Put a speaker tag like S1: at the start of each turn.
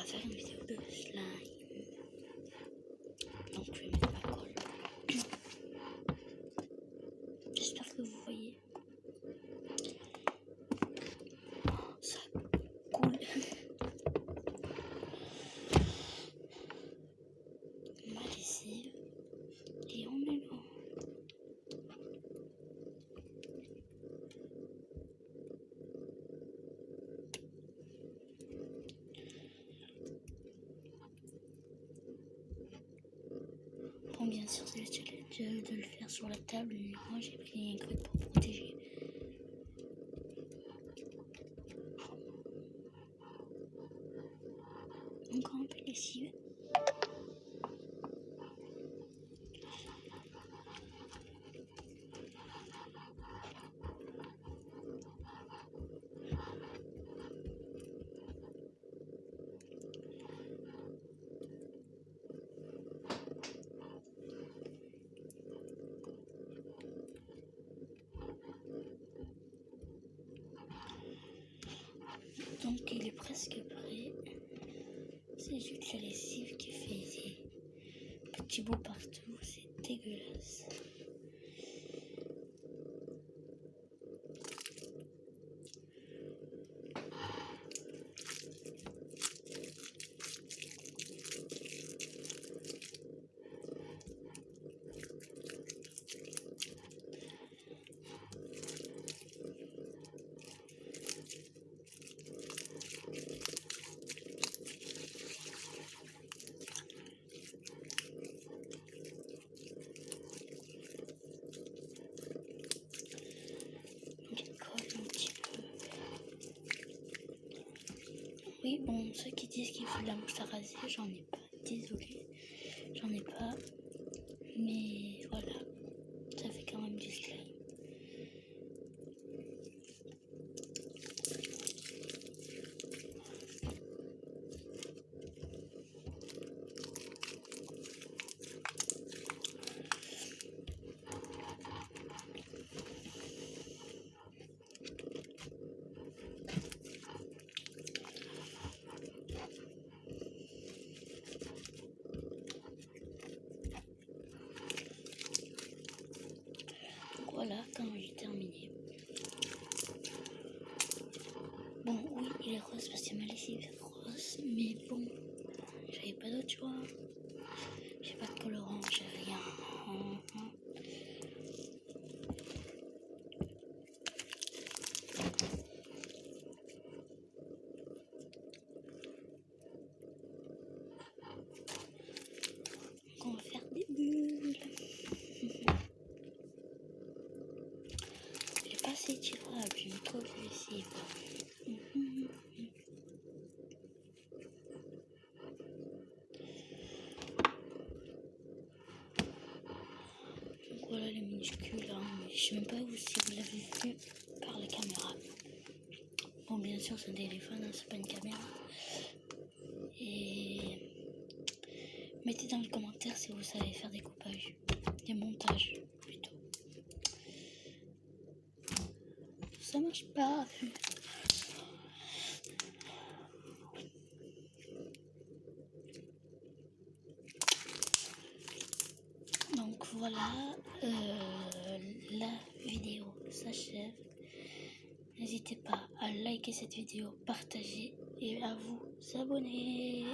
S1: va faire une vidéo de slime. Donc je vais mettre ma colle. J'espère que vous voyez. Oh, ça coule. Ma lessive. Et on est là. Bon, bien sûr, c'est le challenge de le faire sur la table. Moi, j'ai pris un truc pour protéger. Encore un peu de lessive. Donc il est presque prêt. C'est juste la lessive qui fait des petits bouts partout. C'est dégueulasse. Oui, bon, ceux qui disent qu'il faut de la mousse à raser, j'en ai pas. Désolée, j'en ai pas. Mais voilà, ça fait quand même du slime. Voilà, quand j'ai terminé. Bon, oui, il est rose parce que ma lessive est rose, mais bon, j'avais pas d'autre choix. J'ai pas de colorant, j'ai rien. Donc on va faire des bulles. Il est pas assez tirable, j'aime trop le lessive. Voilà les minuscules, hein. Je sais même pas si vous l'avez vu par la caméra. Bon, bien sûr, c'est un téléphone, hein, c'est pas une caméra. Et mettez dans les commentaires si vous savez faire des coupages, des montages plutôt. Ça marche pas. Donc voilà, la vidéo s'achève. N'hésitez pas à liker cette vidéo, partager et à vous abonner.